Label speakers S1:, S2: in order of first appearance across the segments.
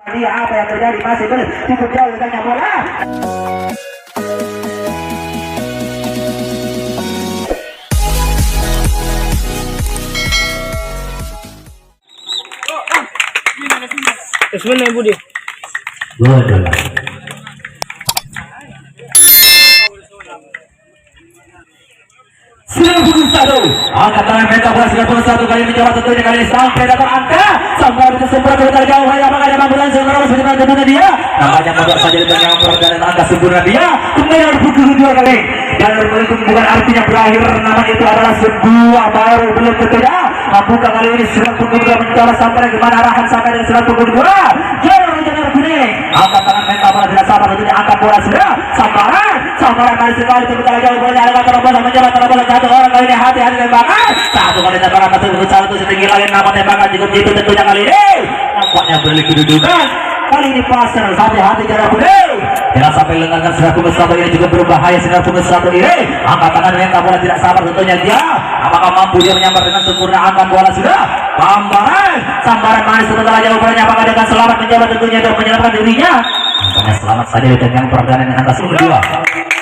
S1: Dia apa yang terjadi masih belum cukup jauh letaknya bola.
S2: Terus mana Budi?
S1: Betul. satu angkat tangan mereka bola 91 kali mencoba tentunya kali ini sampai dapat angka sampai itu sempurna terlalu jauh apakah ada mampu langsung menerus menyerang tentunya dia nampaknya mundur saja di tengah dan angka sempurna dia kemudian berpukul dua kali dan itu bukan artinya berakhir namanya itu adalah sebuah baru belum tentunya mampukah kali ini 92 mencoba sampai kemana arahan sampai dari 92 jangan kuning angkat tangan mereka bola tidak sabar tentunya angkat bola sudah sambaran kali sekali kita jauh bola ada terobosan mencoba terobosan satu orang kali ini hati-hati tembakan satu kali tembakan satu setinggi lagi nama tembakan cukup jitu tentunya kali ini nampaknya berlik kedudukan kali ini pasar hati-hati jarak kuning jangan sampai lengahkan sinar pungut satu ini juga berbahaya sinar pungut satu ini angkat tangan mereka bola tidak sabar tentunya dia apakah mampu dia menyambar dengan sempurna angkat bola sudah sambaran manis sebentar jauh bolanya apakah dengan selamat mencoba tentunya untuk menyelamatkan dirinya nampaknya selamat saja di tengah perdana dengan angka 92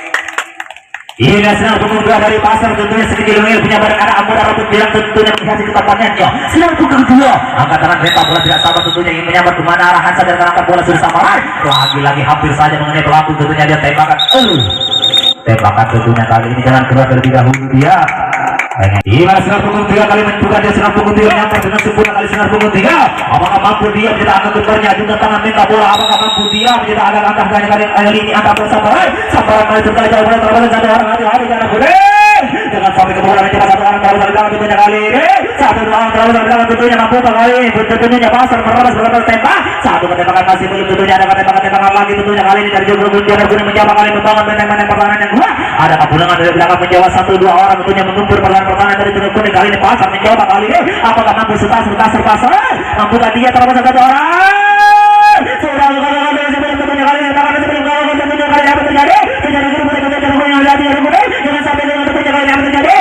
S1: ini sinar punggung dua dari pasar tentunya sedikit lengil punya badan anak amuda rambut bilang tentunya menghiasi ketepannya sinar punggung dua angkat tangan mereka bola tidak sabar tentunya ingin menyambar kemana arahan sadar dengan angkat bola sudah samaran lagi-lagi hampir saja mengenai pelaku tentunya dia tembakan tentunya kali ini jangan keluar terlebih dahulu dia gimana sinar punggung tiga kali mencoba dia sinar punggung tiga nyamper dengan sempurna kali sinar punggung tiga apakah mampu dia tidak akan keluarnya juga tangan minta bola apakah mampu dia tidak akan angkat kali ini angkat bola sambaran kali setelah jauh bola terlalu satu orang hati-hati jangan boleh jangan sampai ke bola mencoba satu orang terlalu dari belakang tentunya kali ini satu dua orang terlalu dari belakang tentunya mampu kali tentunya pasar merebas tembak satu tembakan masih belum tentunya ada tembakan lagi tentunya kali ini dari jauh jangan boleh mencoba kali membangun benteng pertahanan yang kuat ada kepulangan dari belakang mencoba satu dua orang tentunya mengumpul pertahanan dari tengah kuning kali ini pasar mencoba kali ini apakah mampu pasar mampu tadi dia terlalu satu orang sudah tentunya kali ini tentunya kali apa terjadi jangan sampai dengan tentunya kali apa terjadi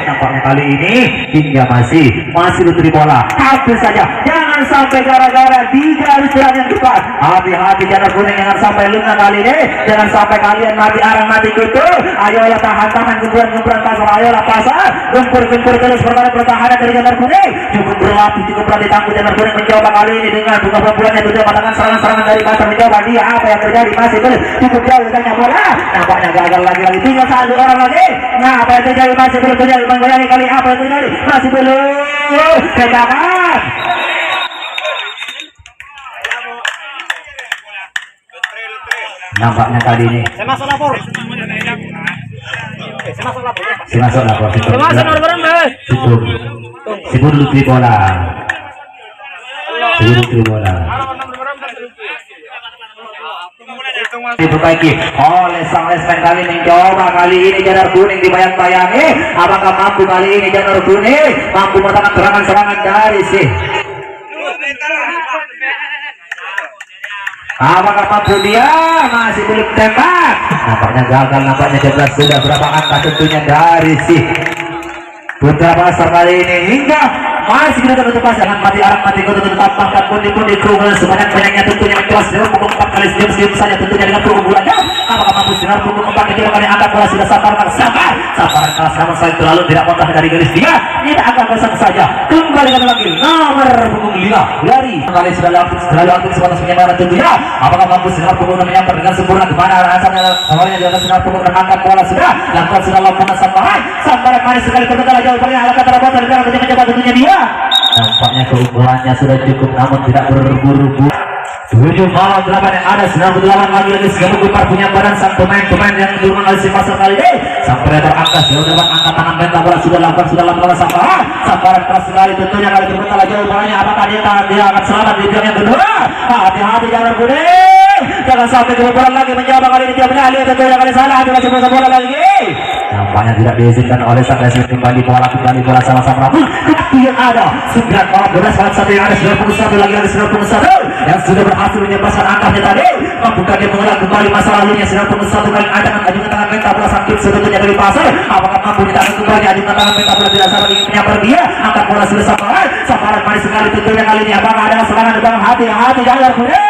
S1: nampaknya kali ini hingga masih diberi bola hampir saja jangan sampai gara-gara di garis serang yang tepat hati-hati jangan kuning jangan sampai lengah kali ini jangan sampai kalian mati arang mati kutu ayolah tahan gempuran pasar ayolah pasar gempur terus pertahanan dari jangan kuning cukup berlatih cukup berlatih tangguh jangan kuning mencoba kali ini dengan buka bulannya tujuh matakan serangan dari pasar mencoba dia apa yang terjadi masih belum cukup jauh letaknya bola nampaknya gagal lagi tinggal satu orang lagi nah apa yang terjadi masih belum terjadi menggoyangi kali apa yang terjadi masih belum tembakan nampaknya kali ini saya masuk lapor Sibur lutri bola diperbaiki oleh sang lesmen kali mencoba kali ini Janur Kuning dibayang-bayangi apakah mampu kali ini Janur Kuning mampu melakukan serangan dari sih apakah mampu dia masih belum tembak nampaknya gagal nampaknya jelas sudah berapa angka tentunya dari sih putra pasar kali ini hingga masih kita tutup pas jangan mati arang mati kutu tetap makan pundi kerumunan sebanyak-banyaknya tentunya kelas pukul 4 kali senyum saja tentunya dengan perunggulannya apakah mampu sinar pukul 4 kecil kali angkat bola sudah sabaran kelas namun saya terlalu tidak kontak dari garis dia tidak akan bersama saja kembalikan lagi nomor punggung 5 dari kali sudah lewat sebatas penyebaran tentunya apakah mampu sinar pukul menyambar dengan sempurna kemana arah asalnya di atas sinar pukul angkat bola sudah lakukan sudah lakukan sambaran manis sekali terbentuk jauh paling alangkah terobosan sekarang mencoba tentunya dia nampaknya keunggulannya sudah cukup namun tidak berburu-buru 7 malam 8 yang ada 98 lagi segala punya badan sang pemain yang turun dari si pasar kali ini sang predator angka sudah dapat angkat tangan bentang bola sudah lakukan sambaran keras sekali tentunya kali terbentang jauh bolanya apakah dia akan selamat di yang kedua hati-hati Janur Kuning jangan sampai kebobolan lagi mencoba kali ini dia menyalih tentunya kali salah hati-hati bola lagi nampaknya tidak diizinkan oleh sang lesmen kembali bola sama-sama tetapi yang ada 9 malam 12 malam 1 yang ada 91 lagi ada 91 yang sudah berhasil menyebabkan angkanya tadi mampukah dia mengulang kembali masa lalunya 91 kali ajukan tangan mental bola sakit sebetulnya dari pasar apakah mampu tidak akan kembali ajukan tangan mental bola tidak sabar ingin menyambar dia angkat bola sudah sambaran manis sekali tentunya kali ini apakah ada serangan di belakang hati-hati Jayar kuning.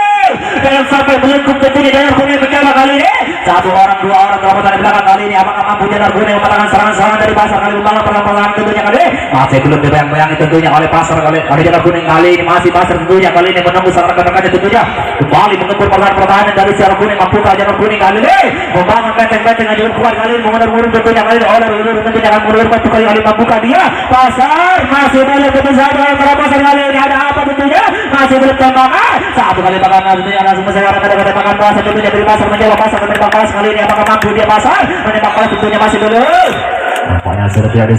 S1: Jangan sampai melengkung tentunya Jayar kuning mencoba kali ini. Satu orang, dua orang terobosan dari belakang kali ini. Apakah mampu Jayar kuning memenangkan serangan-serangan dari pasar kali membangun perlahan-lahan tentunya kali ini? Masih belum dibayang-bayangi tentunya oleh pasar kali Jayar kuning kali ini. Masih pasar tentunya kali ini menunggu serangan rekan-rekannya tentunya. Kembali mengepur pertahanan dari Jayar kuning. Mampukah Jayar kuning kali ini membangun benteng-benteng yang juga kuat kali ini. Mengundur-undur tentunya kali ini. Oleh tentunya akan mundur kali ini. Mampukah dia? Pasar masih belum terbesar dalam terobosan kali ini. Ada apa tentunya? Masih belum tembakan. Satu kali tembakan tentunya langsung menyebar pada tembakan pasar tentunya dari pasar menjawab pasar menembak palas kali ini. Apakah mampu dia pasar menembak palas tentunya masih belum. Nampaknya sudah tidak ada.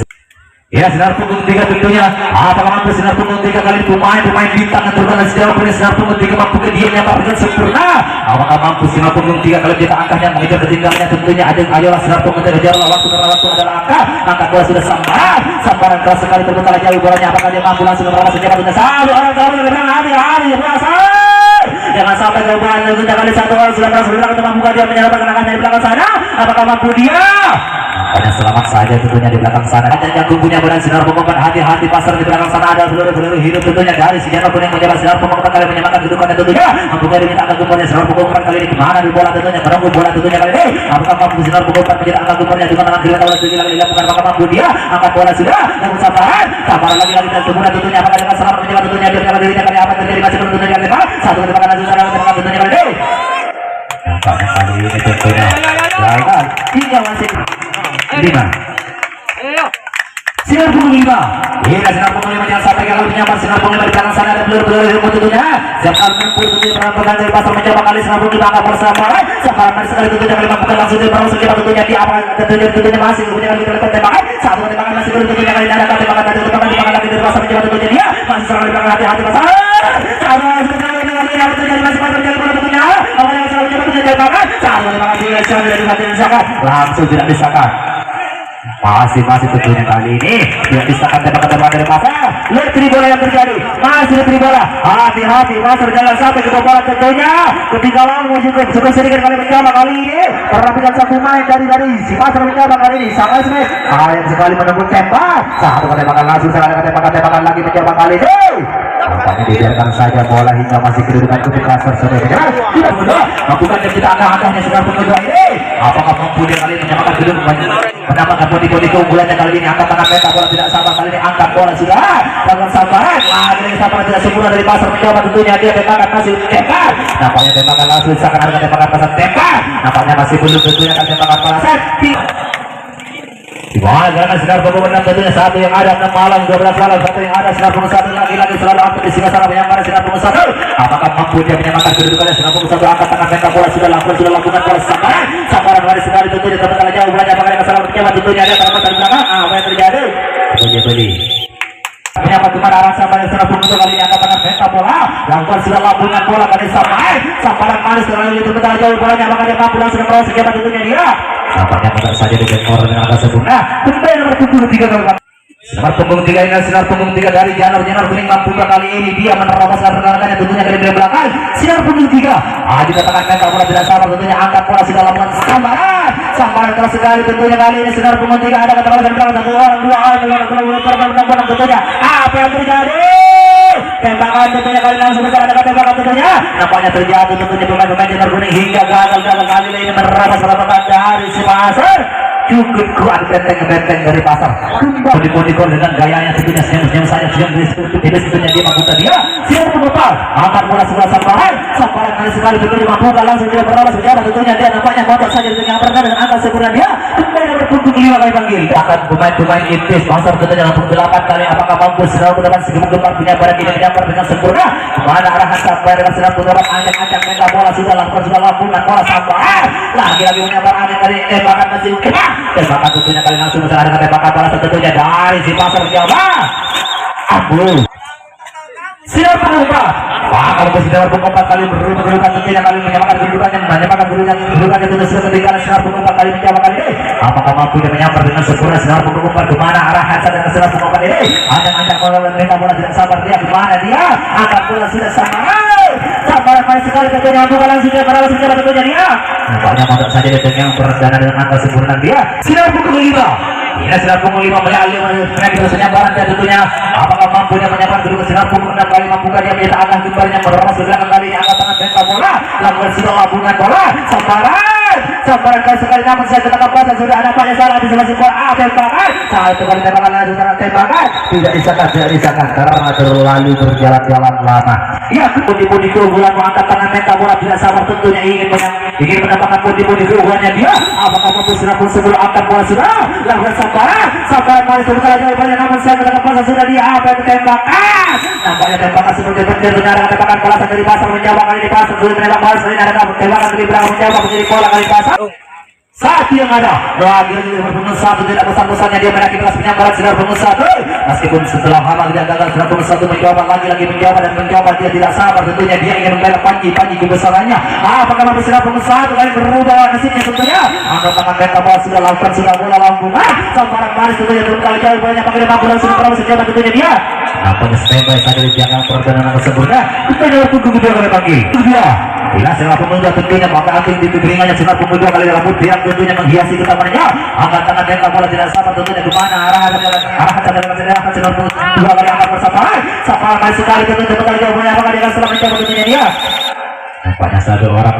S1: Ya, sinar punggung 3 tentunya. Apakah mampu sinar punggung 3 kali pemain bintang yang terkenal sinar punggung 3 mampu ke dia nyapa dengan sempurna. Apakah mampu sinar punggung 3 kali kita angkanya mengejar ketinggalannya tentunya. Ayolah sinar punggung 3 kejar waktu karena waktu adalah angka bola sudah sambaran keras sekali terbentar jauh bolanya. Apakah dia mampu langsung membawa senjata tentunya. Satu orang tahu dengan hati-hati pasar. Jangan sampai keubahan tentunya kali satu orang sudah berhasil untuk mampu dia menyerang pergerakan dari belakang sana. Apakah mampu dia? Hanya selamat saja tentunya di belakang sana. Hanya kubunya berani sinar punggung. Hati-hati pasar di belakang sana ada peluru hidup tentunya dari Jayar kuning mencoba sinar punggung kali menyamakan kedudukannya tentunya. Mampu kali minta angka gumburnya sinar punggung kali ini kemana di bola tentunya menunggu bola tentunya kali ini. Apakah mampu sinar punggung menjadi angka gumburnya dengan tangan kiri oleh segi lagi dilakukan. Apakah mampu dia angkat bola sudah namun sabaran lagi dan sempurna tentunya. Apakah dengan selamat mencoba tentunya dia mencoba dirinya kali apa terjadi masih belum tentunya kali satu kali tembakan langsung sana tembakan tentunya kali ini. Nampaknya kali ini tentunya gagal hingga masih 5. Sinar punggung 5. Iya, sinar punggung 5 jangan sampai gagal menyambar sinar punggung 5 di belakang sana ada peluru ilmu tentunya. Siapkan tempur tentunya peran dari pasar mencoba kali sinar punggung 5 angkat bersama. Siapkan dari sekali tentunya kali mampukan langsung di perang senjata tentunya di apa tentunya masih punya kali kita tembakan. Satu kali tembakan masih belum tentunya kali ada tembakan lagi dari pasar mencoba tentunya dia masih serang di belakang hati-hati pasar. Satu kali tentunya masih pasar mencoba bola tentunya. Awalnya masih mencoba tentunya tembakan. Satu kali tembakan dari hati disahkan. Langsung tidak disahkan. Masih tentunya kali ini tidak disahkan tembakan dari pasar. Lihat bola yang terjadi. Masih bola. Hati-hati pasar jalan sampai ke bola tentunya. Ketinggalan cukup sedikit kali mencoba kali ini. Perhatikan satu main dari si pasar mencoba kali ini. Sangat Smith. Ayam sekali menunggu tembak. Satu tembakan langsung tembakan lagi mencoba kali ini. Nampaknya dibiarkan saja bola hingga masih kedudukan cukup kasar saudara. Tidak mudah. Lakukan kita angka-angkanya sedang mencoba ini. Apakah mampu dia kali ini menyamakan kedudukan mendapatkan bodi keunggulannya kali ini. Angkat tangan mereka bola tidak sabar kali ini. Angkat bola sudah dengan sabaran. Lagi sabar tidak sempurna dari pasar mencoba tentunya dia tembakan masih tembak. Nampaknya tembakan langsung seakan ada tembakan pasar tembak. Nampaknya masih belum tentunya akan tembakan pasar. Dimana gerakan sinar punggung 6 tentunya satu yang ada 6 malam 12 malam satu yang ada sinar punggung 1 lagi selalu aktif di singa sana menyambar sinar punggung 1. Apakah mampu dia menyamakan kedudukannya sinar punggung 1 angkat tangan mereka bola sudah lakukan bola sambaran waris sekali tentunya terbentar jauh bolanya. Apakah dengan salah mencoba tentunya dia terlepas dari belakang. Apa yang terjadi? Beli menyapa kemana arah sampai sinar punggung 1 kali ini angkat tangan mereka bola lakukan sudah lakukan bola kali sambaran manis terlalu terbentar jauh bolanya. Apakah dia mampu langsung membawa senjata tentunya dia. Nampaknya mudah saja dengan orang dengan angka sempurna. Kembali nomor punggung 3 kali. Nomor punggung 3 ini sinar punggung 3 dari Jayar kuning mampu kali ini dia menerobos rekan-rekannya tentunya dari belakang. Sinar punggung 3. Dikatakan mereka bola tidak sabar tentunya angkat bola sudah lakukan sambaran keras sekali tentunya kali ini sinar punggung 3 ada keterlambatan belakang satu orang dua orang tentunya. Apa yang terjadi? Tembakan tentunya kali langsung besar ada tembakan tentunya. Nampaknya terjadi tentunya pemain Jayar kuning hingga gagal kali ini menerobos rekan-rekan dari si pasar. Cukup kuat benteng dari pasar. Bodi dengan gayanya tentunya senyum saja tentunya dia mampu dia. Siap memutar. Angkat bola sebelah sambaran kali sekali tentunya mampu langsung dia berlawas berjalan tentunya dia nampaknya kotor saja dengan pertama dengan angka sempurna dia. Kembali nomor punggung 5 kali panggil. Akan pemain intis pasar tentunya nomor 8 kali apakah mampu selalu mendapat segembang punya barang ini menyambar dengan sempurna. Kemana arahan sampai dengan sinar punggung 8 ancang mereka bola sudah lakukan bola sambaran. Lagi menyambar angin kali tembakan masih kena. Tembakan tentunya kali langsung bersama dengan tembakan balas tentunya dari si pasar Jawa. Sinar punggung 4. Kalau sinar punggung 4 kali berubah tentunya kali menyamakan kedudukannya tentu sudah ketinggalan sinar punggung 4 kali mencoba kali ini. Apakah mampu dia menyambar dengan sempurna sinar punggung 4 kemana arahan dengan sinar punggung 4 ini? Ancang bola mereka bola tidak sabar dia kemana dia? Angkat bola sudah sambaran manis sekali tentunya bukan langsung dia berlawas mencoba tentunya dia. Nampaknya mantap saja dia dengan perdana dengan angka sempurna dia. Sinar punggung 5. Ini sinar punggung 5 menyalip menaiki terus penyabaran dan tentunya apakah mampu dia menyabar kedua sinar punggung 6 kali mampukah dia menyita angka kembalinya meroros ke belakang kali ini angkat tangan bentang bola lakukan sudah labungan bola sambaran kali sekali namun saya ketangkap basah sudah ada banyak salah di sebelah bola tembakan satu kali tembakan langsung serangan tembakan tidak disahkan karena terlalu berjalan-jalan lama ya pundi-pundi keunggulan mengangkat tangan bentang bola tidak sabar tentunya ingin mendapatkan pundi-pundi keunggulannya dia apakah mampu sinar punggung sebelum angkat bola sudah lakukan sambaran kali sebentar lagi banyak namun saya ketangkap basah sudah dia tembakan nampaknya tembakan seperti benar tembakan bola dari pasar menjawab kali di pasar dulu menembak bola selain ada tembakan dari belakang menjawab menjadi bola kali pasar satu yang ada lagi berpungut satu tidak bosan-bosannya dia menaiki kelas penyambaran sinar pungut satu meskipun setelah lama tidak gagal sinar pungut satu menjawab lagi menjawab dia tidak sabar tentunya dia ingin membela panji kebesarannya apakah mampu sinar pungut satu kali berubah nasibnya tentunya angkat tangan beta bola sudah lakukan sudah bola lambungan sambaran baris tentunya turun kali jauh banyak pakai mampu langsung terlalu sejauh tentunya dia nampaknya standby saja di jangan pertandingan sempurna kita jangan tunggu kedua kali panggil dia bila sinar pemuda tentunya maka asing di piringannya sinar pemuda kali rambut dia tentunya menghiasi ketamannya angkat tangan beta bola tidak sabar tentunya kemana arah sinar pemuda dua kali angkat bersabaran masih sekali tentunya bekal jauh banyak apakah dia akan selamat mencoba tentunya dia nampaknya satu orang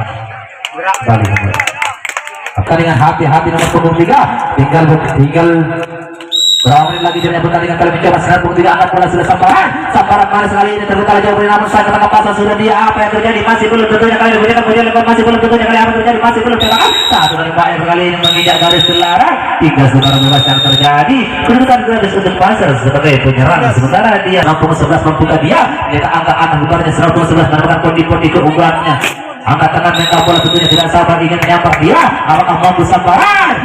S1: kembali pertandingan hati-hati nomor punggung 3 tinggal berapa menit lagi dia pertandingan kali mencoba sinar punggung 3 angkat bola sudah sambaran manis kali ini terbuka jauh dari namun saya ketangkap pasang sudah dia apa yang terjadi masih belum tentunya kali diberikan kemudian masih belum tentunya kali apa terjadi masih belum tembakan satu kali banyak kali ini menginjak garis terlarang 3 saudara bebas yang terjadi kedudukan gratis untuk pasar sebagai penyerang sementara dia 60-11 membuka dia angka bukannya 111 menemukan pondi keunggulannya angkat tangan mental bola tentunya tidak sabar ingin menyambar dia apakah mampu sambaran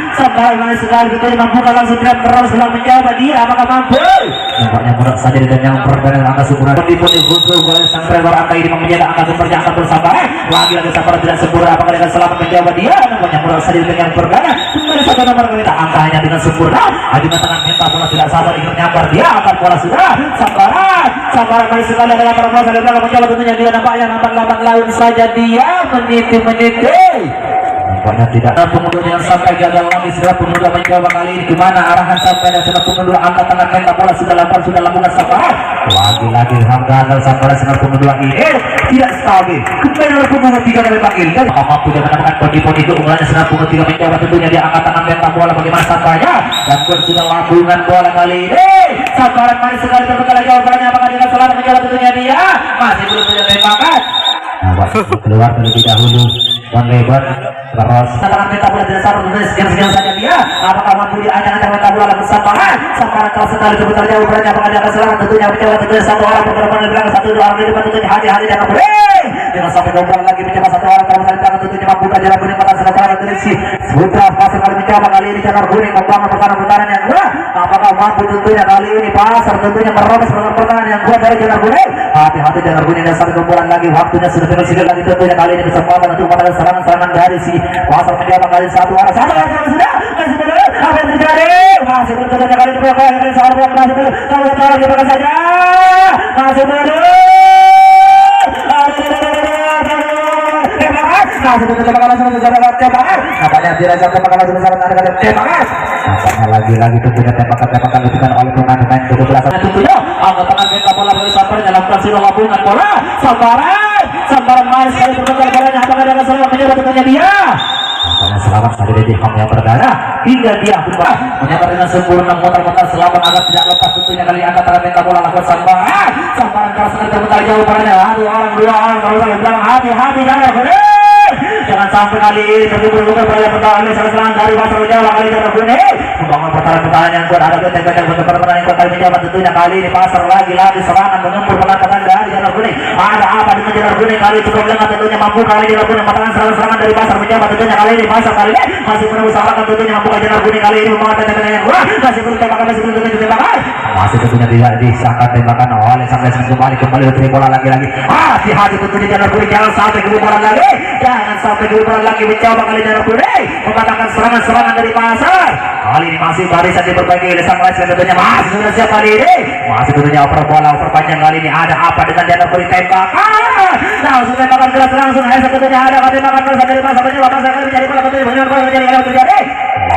S1: manis sekali tentunya mampu langsung tidak terus sedang menjawab dia apakah mampu nampaknya mudah saja dan yang pergerakan angka sempurna pondi keunggulan sang driver angka ini menjaga angka sempurna angka bersabaran lagi sambaran tidak sempurna apakah dengan selamat menjawab dia nampaknya mudah saja dengan yang pergerakan kembali satu nomor kita angka hanya dengan sempurna di tangan mental bola tidak sabar ingin menyambar dia angkat bola sudah sambaran manis sekali adalah perempuan dari belakang menjawab tentunya dia nampaknya nampak lain saja dia meniti nampaknya tidak ada pemuda yang sampai gagal lagi sudah pemuda mencoba kali ini gimana arahan sampai dan sudah pemuda angkat tangan mental bola sudah lakukan sambaran lagi gagal sambaran sinar pemuda ini tidak stabil kembali oleh pemuda 3 kali panggil dan mampu dia mendapatkan pondi keunggulannya sinar pemuda 3 mencoba tentunya dia angkat tangan mental bola bagaimana sambarnya dan sudah lakukan bola kali ini sambaran manis sekali terbuka jauh banyak apakah dia selamat mencoba tentunya dia masih belum punya tembakan keluar terlebih dahulu dan lebar terus tangan mental bola tidak sabar sekian saja dia apakah mampu dia angkat mental bola lakukan sambaran keras sekali terbuka jauh banyak apakah dia akan selamat tentunya mencoba tentunya satu orang berkorban di belakang satu dua orang di depan tentunya hati-hati jangan boleh jangan sampai gombal lagi mencoba satu orang kalau di belakang tentunya mampu jalan kuning mata sekarang terisi sudah pasar kali mencoba kali ini jangan kuning membangun pertahanan yang kuat apakah mampu tentunya kali ini pasar tentunya merobos pertahanan yang kuat dari jangan kuning hati-hati jangan kuning dan satu gombalan lagi waktunya sudah terisi lagi tentunya kali ini kesempatan untuk melakukan serangan dari si pasar mencoba kali satu orang sudah apa yang terjadi masih belum tentunya kali ini kali satu orang masih belum kalau kita saja masih belum nampaknya dirajam tembakan langsung bersama ada tembakan nampaknya lagi tentunya tembakan dibutuhkan oleh pemain 12 tentunya angkat tangan mental bola dari sambaran dalam proses labuhan bola sambaran main sekali terbentuk bolanya apakah dia akan selamat mencoba tentunya dia nampaknya selamat saja di ham yang perdana hingga dia menyabar dengan sempurna muter-muter selamat agar tidak lepas tentunya kali angkat tangan mental bola lakukan sambaran keras sekali terbentuk jauh bolanya dua orang kalau saya bilang hati-hati jangan sampai kali ini terbuka pada pertahanan serangan dari pasar menjawab kali ini kuning membangun pertahanan yang kuat ada tembakan untuk pertahanan yang kuat kali menjawab tentunya kali ini pasar lagi serangan mengempur pertahanan dari jalan kuning ada apa dengan jalan kuning kali itu problem tentunya mampu kali jalan kuning pertahanan serangan dari pasar menjawab tentunya kali ini pasar kali ini masih perlu usahakan tentunya mampu jalan kuning kali ini membangun tembakan yang kuat masih perlu tembakan masih tentunya tidak disangka tembakan oleh sampai kembali dari bola lagi hati-hati tentunya jalan kuning jangan sampai kebobolan lagi mencoba kali jalan kuning mematahkan serangan dari pasar kali ini masih barisan diperbaiki oleh sang lain tentunya masih sudah siap kali ini masih tentunya oper bola panjang kali ini ada apa dengan jalan kuning tembakan langsung tembakan keras langsung tentunya ada tembakan keras dari pasar mencoba pasar kali menjadi bola tentunya bagaimana terjadi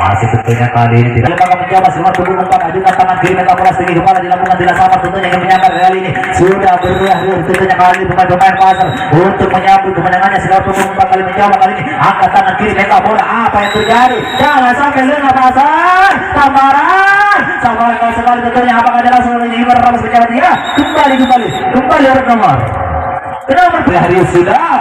S1: Masih tentunya kali ini tidak akan menjawab semua tubuh umpan ajukan tangan kiri mereka bola tinggi kepala dilakukan tidak sama tentunya yang menyangkal kali ini sudah berakhir tentunya kali ini pemain-pemain pasar untuk menyambut kemenangannya setelah tubuh umpan kali menjawab kali ini angkat tangan kiri mereka bola apa yang terjadi jangan sampai lengah pasar Sambaran kau sekali tentunya apakah ada langsung ini Ibar Ramos menjawab dia kembali orang nomor kenapa berakhir sudah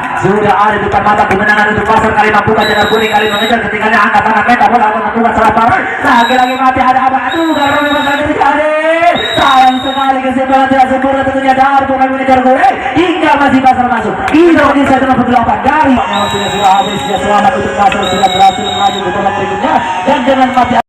S1: ada di depan mata kemenangan untuk pasar kali mampukan jangan kuning kali mengejar ketinggalannya angkat tangan mereka bola akan menentukan salah paran lagi mati ada apa aduh karena memang tadi terjadi sayang sekali kesimpulan tidak sempurna tentunya dari pemain mengejar gol hingga masih pasar masuk Indonesia dengan 8 dari sudah habis ya selamat untuk pasar sudah berhasil melaju ke babak berikutnya dan dengan mati